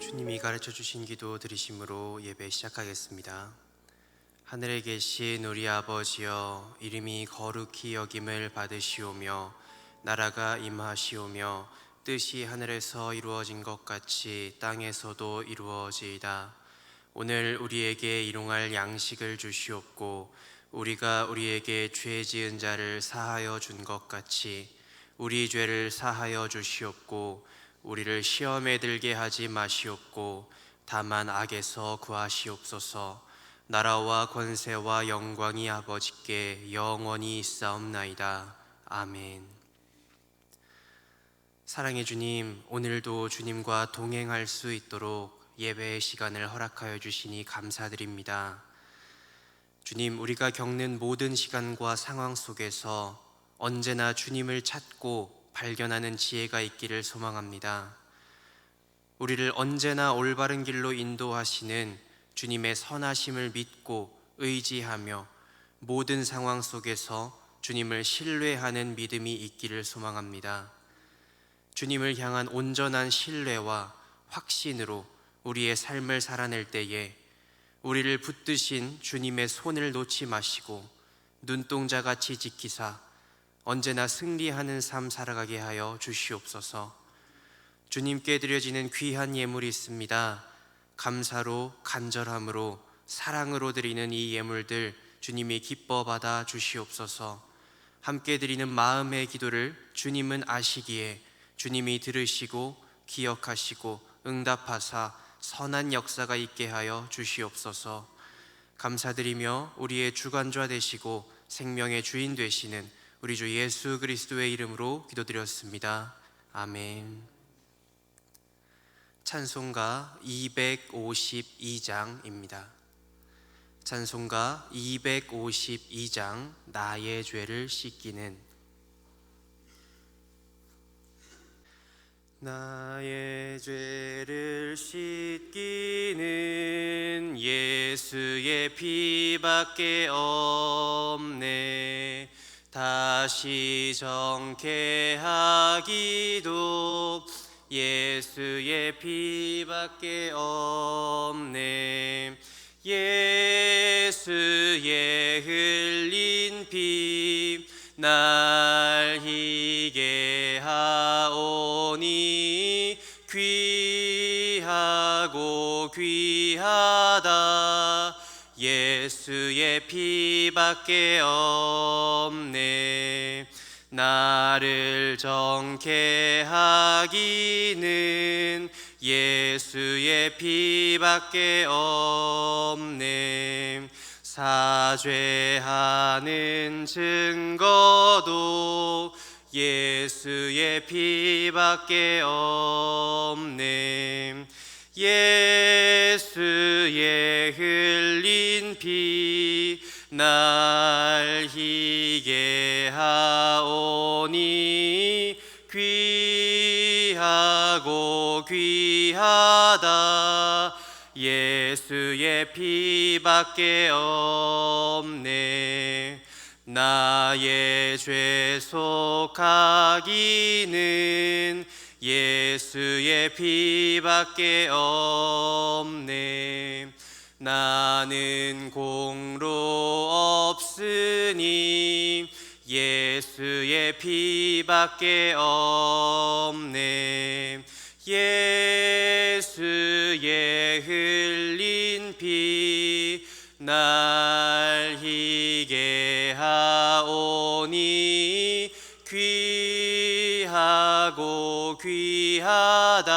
주님이 가르쳐 주신 기도 들으심으로 예배 시작하겠습니다. 하늘에 계신 우리 아버지여, 이름이 거룩히 여김을 받으시오며 나라가 임하시오며 뜻이 하늘에서 이루어진 것 같이 땅에서도 이루어지이다. 오늘 우리에게 일용할 양식을 주시옵고 우리가 우리에게 죄 지은 자를 사하여 준 것 같이 우리 죄를 사하여 주시옵고 우리를 시험에 들게 하지 마시옵고 다만 악에서 구하시옵소서. 나라와 권세와 영광이 아버지께 영원히 있사옵나이다. 아멘. 사랑의 주님, 오늘도 주님과 동행할 수 있도록 예배의 시간을 허락하여 주시니 감사드립니다. 주님, 우리가 겪는 모든 시간과 상황 속에서 언제나 주님을 찾고 발견하는 지혜가 있기를 소망합니다. 우리를 언제나 올바른 길로 인도하시는 주님의 선하심을 믿고 의지하며 모든 상황 속에서 주님을 신뢰하는 믿음이 있기를 소망합니다. 주님을 향한 온전한 신뢰와 확신으로 우리의 삶을 살아낼 때에 우리를 붙드신 주님의 손을 놓지 마시고 눈동자같이 지키사 언제나 승리하는 삶 살아가게 하여 주시옵소서. 주님께 드려지는 귀한 예물이 있습니다. 감사로, 간절함으로, 사랑으로 드리는 이 예물들 주님이 기뻐 받아 주시옵소서. 함께 드리는 마음의 기도를 주님은 아시기에 주님이 들으시고 기억하시고 응답하사 선한 역사가 있게 하여 주시옵소서. 감사드리며 우리의 주관자 되시고 생명의 주인 되시는 우리 주 예수 그리스도의 이름으로 기도드렸습니다. 아멘. 찬송가 252장입니다. 찬송가 252장 나의 죄를 씻기는. 나의 죄를 씻기는 예수의 피밖에 없네. 다시 정케하기도 예수의 피밖에 없네. 예수의 흘린 피 날 희게 하오니 귀하고 귀하다. 예수의 피밖에 없네. 나를 정케 하기는 예수의 피밖에 없네. 사죄하는 증거도 예수의 피밖에 없네. 예수의 흘린 피 날 희게 하오니 귀하고 귀하다. 예수의 피밖에 없네. 나의 죄 속하기는 예수의 피밖에 없네. 나는 공로 없으니 예수의 피밖에 없네. 예수의 흘린 피 날 희게 하오니 귀하고 귀하다.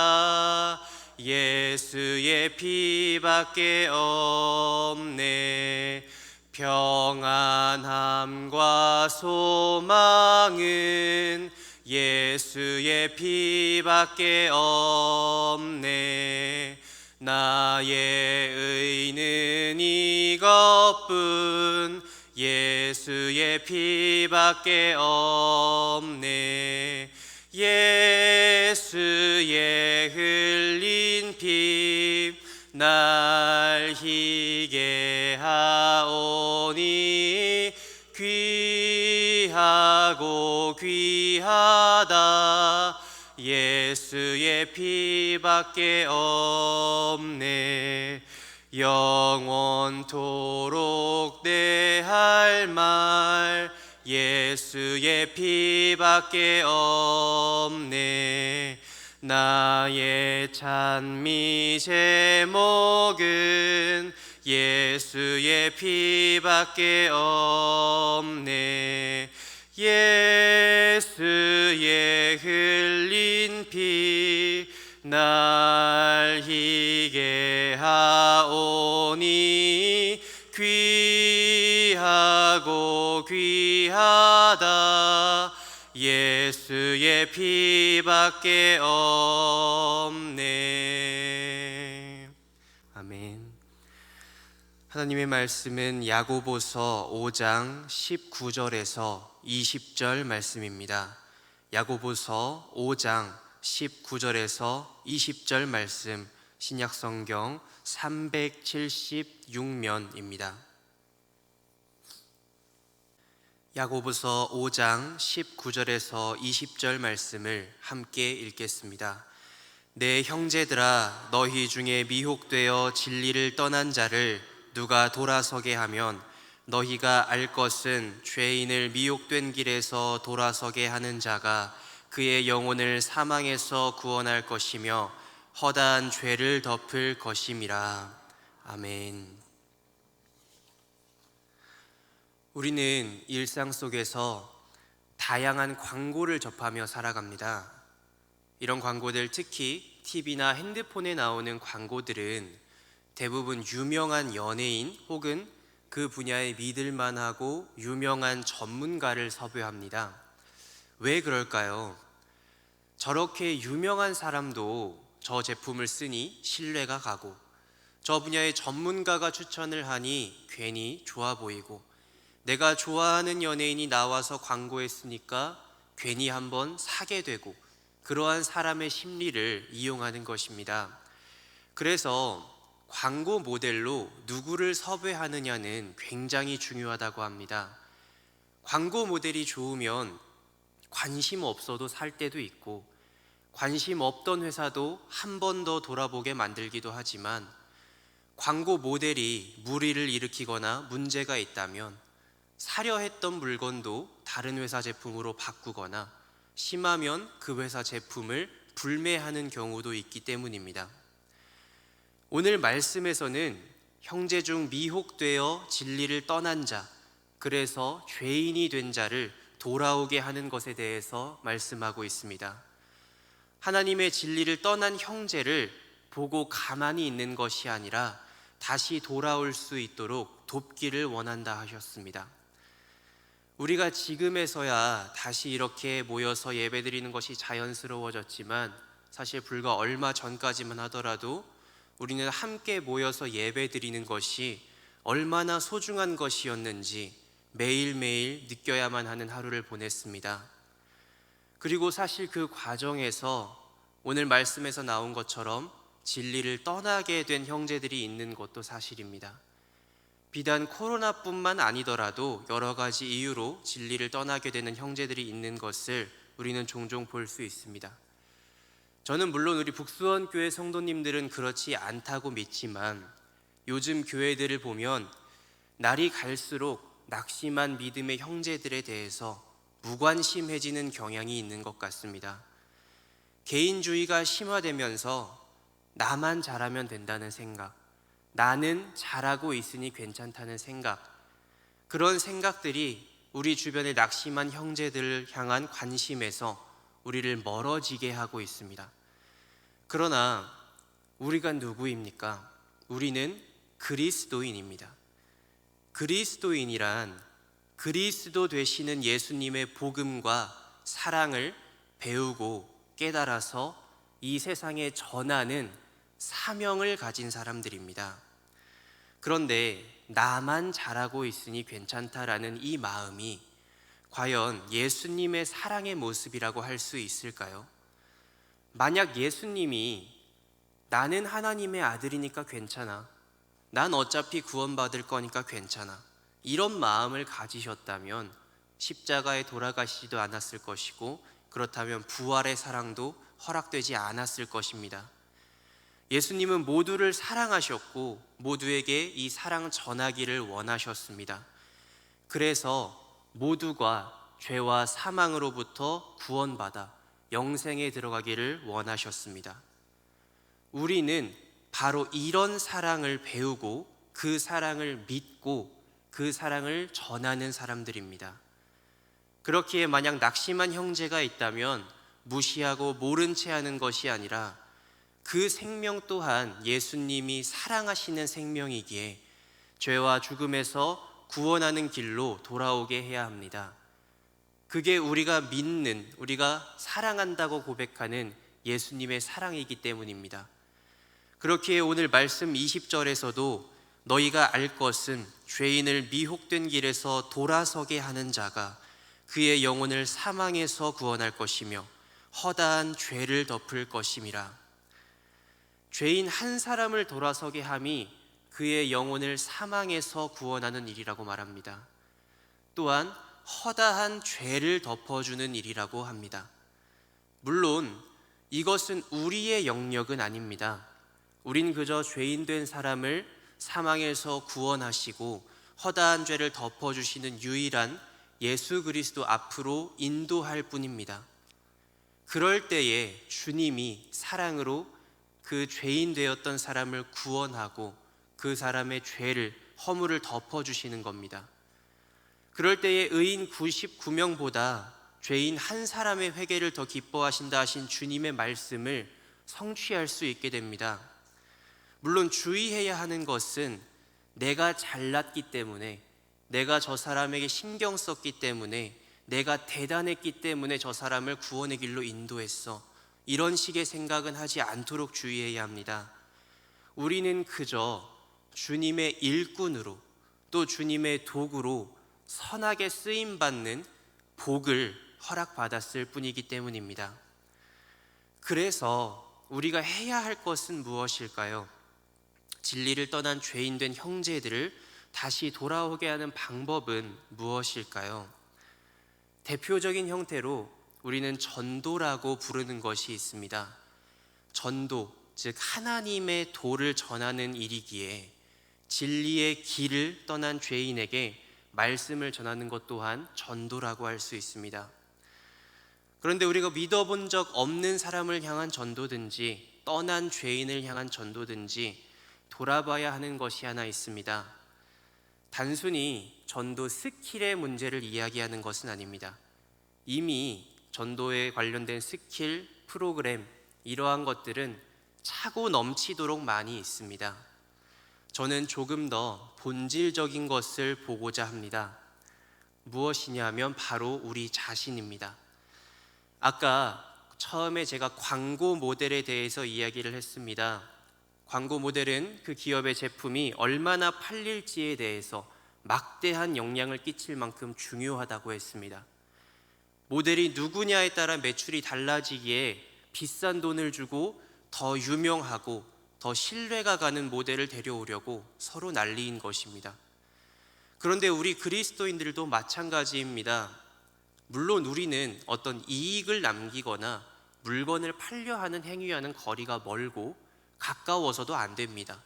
예수의 피밖에 없네. 평안함과 소망은 예수의 피밖에 없네. 나의 의는 이것뿐 예수의 피밖에 없네. 예수의 흘린 피 날 희게 하오니 귀하고 귀하다. 예수의 피밖에 없네. 영원토록 내 할 말 예수의 피밖에 없네. 나의 찬미 제목은 예수의 피밖에 없네. 예수의 흘린 피 날 희게 하오니 귀하고 귀하다. 예수의 피밖에 없네. 아멘. 하나님의 말씀은 야고보서 5장 19절에서 20절 말씀입니다. 야고보서 5장 19절에서 20절 말씀, 신약성경 376면입니다. 야고보서 5장 19절에서 20절 말씀을 함께 읽겠습니다. 내 형제들아, 너희 중에 미혹되어 진리를 떠난 자를 누가 돌아서게 하면 너희가 알 것은 죄인을 미혹된 길에서 돌아서게 하는 자가 그의 영혼을 사망에서 구원할 것이며 허다한 죄를 덮을 것임이라. 아멘. 우리는 일상 속에서 다양한 광고를 접하며 살아갑니다. 이런 광고들, 특히 TV나 핸드폰에 나오는 광고들은 대부분 유명한 연예인 혹은 그 분야에 믿을만하고 유명한 전문가를 섭외합니다. 왜 그럴까요? 저렇게 유명한 사람도 저 제품을 쓰니 신뢰가 가고, 저 분야의 전문가가 추천을 하니 괜히 좋아 보이고, 내가 좋아하는 연예인이 나와서 광고했으니까 괜히 한번 사게 되고, 그러한 사람의 심리를 이용하는 것입니다. 그래서 광고 모델로 누구를 섭외하느냐는 굉장히 중요하다고 합니다. 광고 모델이 좋으면 관심 없어도 살 때도 있고, 관심 없던 회사도 한 번 더 돌아보게 만들기도 하지만, 광고 모델이 물의를 일으키거나 문제가 있다면 사려 했던 물건도 다른 회사 제품으로 바꾸거나 심하면 그 회사 제품을 불매하는 경우도 있기 때문입니다. 오늘 말씀에서는 형제 중 미혹되어 진리를 떠난 자, 그래서 죄인이 된 자를 돌아오게 하는 것에 대해서 말씀하고 있습니다. 하나님의 진리를 떠난 형제를 보고 가만히 있는 것이 아니라 다시 돌아올 수 있도록 돕기를 원한다 하셨습니다. 우리가 지금에서야 다시 이렇게 모여서 예배드리는 것이 자연스러워졌지만, 사실 불과 얼마 전까지만 하더라도 우리는 함께 모여서 예배드리는 것이 얼마나 소중한 것이었는지 매일매일 느껴야만 하는 하루를 보냈습니다. 그리고 사실 그 과정에서 오늘 말씀에서 나온 것처럼 진리를 떠나게 된 형제들이 있는 것도 사실입니다. 비단 코로나뿐만 아니더라도 여러 가지 이유로 진리를 떠나게 되는 형제들이 있는 것을 우리는 종종 볼 수 있습니다. 저는 물론 우리 북수원교회 성도님들은 그렇지 않다고 믿지만, 요즘 교회들을 보면 날이 갈수록 낙심한 믿음의 형제들에 대해서 무관심해지는 경향이 있는 것 같습니다. 개인주의가 심화되면서 나만 잘하면 된다는 생각, 나는 잘하고 있으니 괜찮다는 생각, 그런 생각들이 우리 주변의 낙심한 형제들을 향한 관심에서 우리를 멀어지게 하고 있습니다. 그러나 우리가 누구입니까? 우리는 그리스도인입니다. 그리스도인이란 그리스도 되시는 예수님의 복음과 사랑을 배우고 깨달아서 이 세상에 전하는 사명을 가진 사람들입니다. 그런데 나만 잘하고 있으니 괜찮다라는 이 마음이 과연 예수님의 사랑의 모습이라고 할 수 있을까요? 만약 예수님이 나는 하나님의 아들이니까 괜찮아, 난 어차피 구원받을 거니까 괜찮아, 이런 마음을 가지셨다면 십자가에 돌아가시지도 않았을 것이고 그렇다면 부활의 사랑도 허락되지 않았을 것입니다. 예수님은 모두를 사랑하셨고 모두에게 이 사랑 전하기를 원하셨습니다. 그래서 모두가 죄와 사망으로부터 구원받아 영생에 들어가기를 원하셨습니다. 우리는 바로 이런 사랑을 배우고 그 사랑을 믿고 그 사랑을 전하는 사람들입니다. 그렇기에 만약 낙심한 형제가 있다면 무시하고 모른 채 하는 것이 아니라 그 생명 또한 예수님이 사랑하시는 생명이기에 죄와 죽음에서 구원하는 길로 돌아오게 해야 합니다. 그게 우리가 믿는, 우리가 사랑한다고 고백하는 예수님의 사랑이기 때문입니다. 그렇기에 오늘 말씀 20절에서도 너희가 알 것은 죄인을 미혹된 길에서 돌아서게 하는 자가 그의 영혼을 사망에서 구원할 것이며 허다한 죄를 덮을 것임이라. 죄인 한 사람을 돌아서게 함이 그의 영혼을 사망에서 구원하는 일이라고 말합니다. 또한 허다한 죄를 덮어주는 일이라고 합니다. 물론 이것은 우리의 영역은 아닙니다. 우린 그저 죄인 된 사람을 사망에서 구원하시고 허다한 죄를 덮어주시는 유일한 예수 그리스도 앞으로 인도할 뿐입니다. 그럴 때에 주님이 사랑으로 그 죄인 되었던 사람을 구원하고 그 사람의 죄를, 허물을 덮어주시는 겁니다. 그럴 때에 의인 99명보다 죄인 한 사람의 회개를 더 기뻐하신다 하신 주님의 말씀을 성취할 수 있게 됩니다. 물론 주의해야 하는 것은 내가 잘났기 때문에, 내가 저 사람에게 신경 썼기 때문에, 내가 대단했기 때문에 저 사람을 구원의 길로 인도했어, 이런 식의 생각은 하지 않도록 주의해야 합니다. 우리는 그저 주님의 일꾼으로 또 주님의 도구로 선하게 쓰임받는 복을 허락받았을 뿐이기 때문입니다. 그래서 우리가 해야 할 것은 무엇일까요? 진리를 떠난 죄인 된 형제들을 다시 돌아오게 하는 방법은 무엇일까요? 대표적인 형태로 우리는 전도라고 부르는 것이 있습니다. 전도, 즉 하나님의 도를 전하는 일이기에 진리의 길을 떠난 죄인에게 말씀을 전하는 것 또한 전도라고 할 수 있습니다. 그런데 우리가 믿어본 적 없는 사람을 향한 전도든지 떠난 죄인을 향한 전도든지 돌아봐야 하는 것이 하나 있습니다. 단순히 전도 스킬의 문제를 이야기하는 것은 아닙니다. 이미 전도에 관련된 스킬, 프로그램, 이러한 것들은 차고 넘치도록 많이 있습니다. 저는 조금 더 본질적인 것을 보고자 합니다. 무엇이냐면 바로 우리 자신입니다. 아까 처음에 제가 광고 모델에 대해서 이야기를 했습니다. 광고 모델은 그 기업의 제품이 얼마나 팔릴지에 대해서 막대한 영향을 끼칠 만큼 중요하다고 했습니다. 모델이 누구냐에 따라 매출이 달라지기에 비싼 돈을 주고 더 유명하고 더 신뢰가 가는 모델을 데려오려고 서로 난리인 것입니다. 그런데 우리 그리스도인들도 마찬가지입니다. 물론 우리는 어떤 이익을 남기거나 물건을 팔려 하는 행위와는 거리가 멀고 가까워서도 안 됩니다.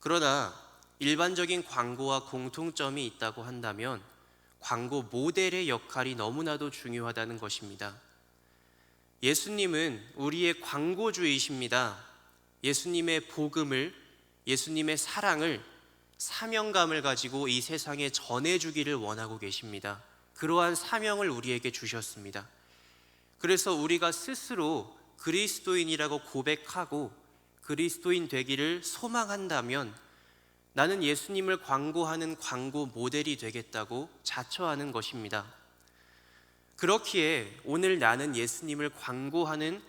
그러나 일반적인 광고와 공통점이 있다고 한다면 광고 모델의 역할이 너무나도 중요하다는 것입니다. 예수님은 우리의 광고주이십니다. 예수님의 복음을, 예수님의 사랑을, 사명감을 가지고 이 세상에 전해주기를 원하고 계십니다. 그러한 사명을 우리에게 주셨습니다. 그래서 우리가 스스로 그리스도인이라고 고백하고 그리스도인 되기를 소망한다면 나는 예수님을 광고하는 광고 모델이 되겠다고 자처하는 것입니다. 그렇기에 오늘 나는 예수님을 광고하는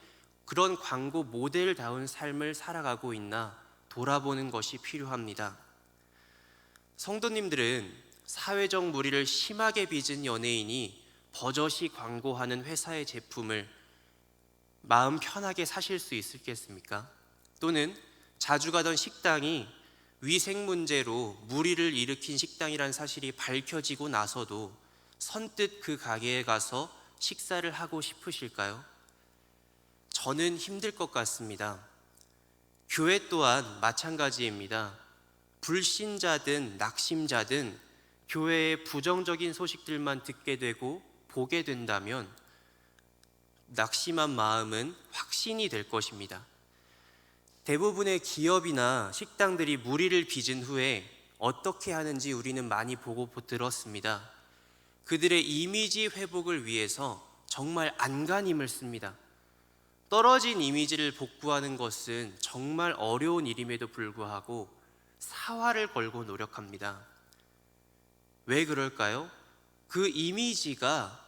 그런 광고 모델다운 삶을 살아가고 있나 돌아보는 것이 필요합니다. 성도님들은 사회적 무리를 심하게 빚은 연예인이 버젓이 광고하는 회사의 제품을 마음 편하게 사실 수 있겠습니까? 또는 자주 가던 식당이 위생 문제로 무리를 일으킨 식당이란 사실이 밝혀지고 나서도 선뜻 그 가게에 가서 식사를 하고 싶으실까요? 저는 힘들 것 같습니다. 교회 또한 마찬가지입니다. 불신자든 낙심자든 교회의 부정적인 소식들만 듣게 되고 보게 된다면 낙심한 마음은 확신이 될 것입니다. 대부분의 기업이나 식당들이 무리를 빚은 후에 어떻게 하는지 우리는 많이 보고 들었습니다. 그들의 이미지 회복을 위해서 정말 안간힘을 씁니다. 떨어진 이미지를 복구하는 것은 정말 어려운 일임에도 불구하고 사활을 걸고 노력합니다. 왜 그럴까요? 그 이미지가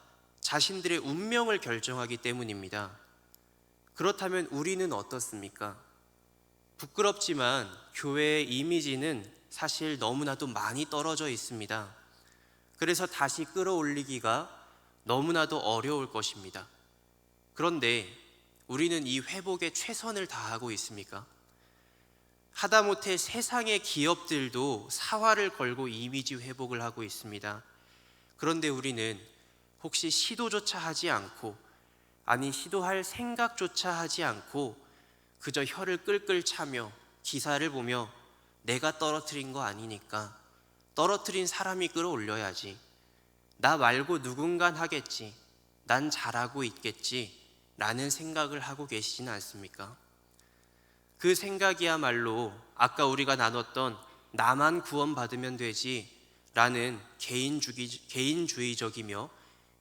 자신들의 운명을 결정하기 때문입니다. 그렇다면 우리는 어떻습니까? 부끄럽지만 교회의 이미지는 사실 너무나도 많이 떨어져 있습니다. 그래서 다시 끌어올리기가 너무나도 어려울 것입니다. 그런데 우리는 이 회복에 최선을 다하고 있습니까? 하다못해 세상의 기업들도 사활을 걸고 이미지 회복을 하고 있습니다. 그런데 우리는 혹시 시도조차 하지 않고, 아니 시도할 생각조차 하지 않고 그저 혀를 끌끌 차며 기사를 보며 내가 떨어뜨린 거 아니니까 떨어뜨린 사람이 끌어올려야지, 나 말고 누군간 하겠지, 난 잘하고 있겠지 라는 생각을 하고 계시지는 않습니까? 그 생각이야말로 아까 우리가 나눴던 나만 구원받으면 되지 라는 개인주의적이며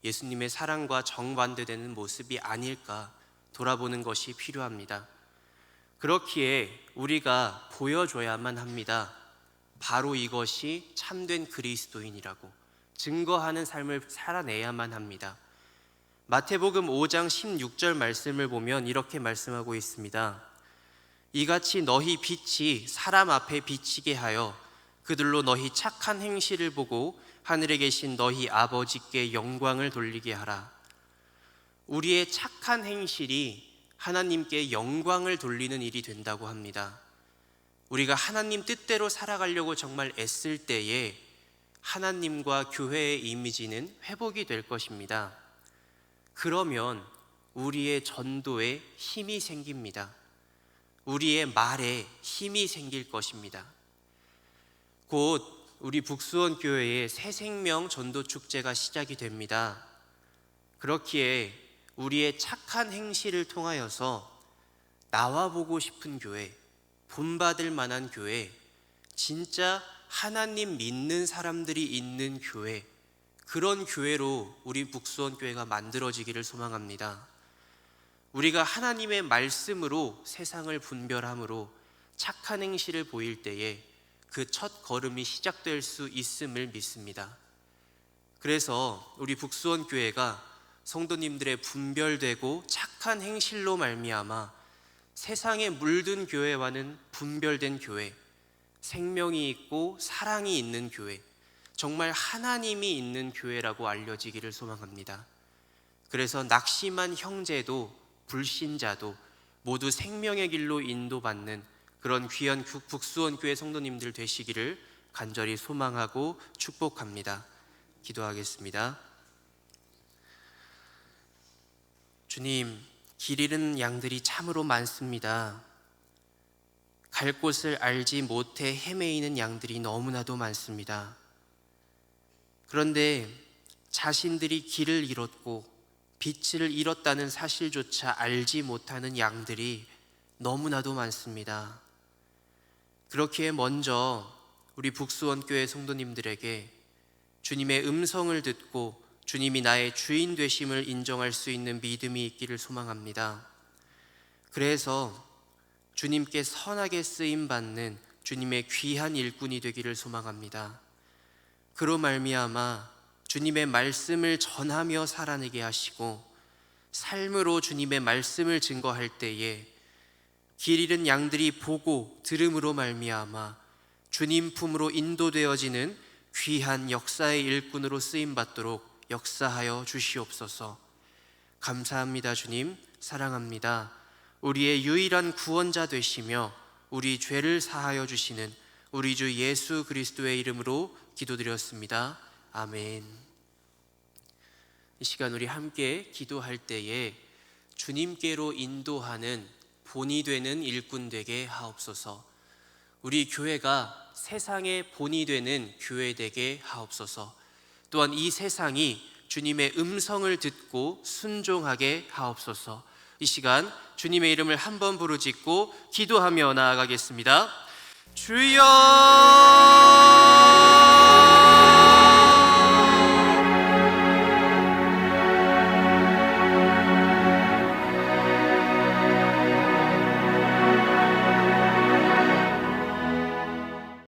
예수님의 사랑과 정반대되는 모습이 아닐까 돌아보는 것이 필요합니다. 그렇기에 우리가 보여줘야만 합니다. 바로 이것이 참된 그리스도인이라고 증거하는 삶을 살아내야만 합니다. 마태복음 5장 16절 말씀을 보면 이렇게 말씀하고 있습니다. 이같이 너희 빛이 사람 앞에 비치게 하여 그들로 너희 착한 행실을 보고 하늘에 계신 너희 아버지께 영광을 돌리게 하라. 우리의 착한 행실이 하나님께 영광을 돌리는 일이 된다고 합니다. 우리가 하나님 뜻대로 살아가려고 정말 애쓸 때에 하나님과 교회의 이미지는 회복이 될 것입니다. 그러면 우리의 전도에 힘이 생깁니다. 우리의 말에 힘이 생길 것입니다. 곧 우리 북수원 교회의 새생명 전도 축제가 시작이 됩니다. 그렇기에 우리의 착한 행실을 통하여서 나와 보고 싶은 교회, 본받을 만한 교회, 진짜 하나님 믿는 사람들이 있는 교회, 그런 교회로 우리 북수원 교회가 만들어지기를 소망합니다. 우리가 하나님의 말씀으로 세상을 분별함으로 착한 행실을 보일 때에 그 첫 걸음이 시작될 수 있음을 믿습니다. 그래서 우리 북수원 교회가 성도님들의 분별되고 착한 행실로 말미암아 세상에 물든 교회와는 분별된 교회, 생명이 있고 사랑이 있는 교회, 정말 하나님이 있는 교회라고 알려지기를 소망합니다. 그래서 낙심한 형제도 불신자도 모두 생명의 길로 인도받는 그런 귀한 북수원 교회 성도님들 되시기를 간절히 소망하고 축복합니다. 기도하겠습니다. 주님, 길 잃은 양들이 참으로 많습니다. 갈 곳을 알지 못해 헤매이는 양들이 너무나도 많습니다. 그런데 자신들이 길을 잃었고 빛을 잃었다는 사실조차 알지 못하는 양들이 너무나도 많습니다. 그렇기에 먼저 우리 북수원 교회 성도님들에게 주님의 음성을 듣고 주님이 나의 주인 되심을 인정할 수 있는 믿음이 있기를 소망합니다. 그래서 주님께 선하게 쓰임받는 주님의 귀한 일꾼이 되기를 소망합니다. 그로 말미암아 주님의 말씀을 전하며 살아내게 하시고 삶으로 주님의 말씀을 증거할 때에 길 잃은 양들이 보고 들음으로 말미암아 주님 품으로 인도되어지는 귀한 역사의 일꾼으로 쓰임받도록 역사하여 주시옵소서. 감사합니다. 주님, 사랑합니다. 우리의 유일한 구원자 되시며 우리 죄를 사하여 주시는 우리 주 예수 그리스도의 이름으로 기도드렸습니다. 아멘. 이 시간 우리 함께 기도할 때에 주님께로 인도하는 본이 되는 일꾼 되게 하옵소서. 우리 교회가 세상의 본이 되는 교회 되게 하옵소서. 또한 이 세상이 주님의 음성을 듣고 순종하게 하옵소서. 이 시간 주님의 이름을 한번 부르짖고 기도하며 나아가겠습니다. 주여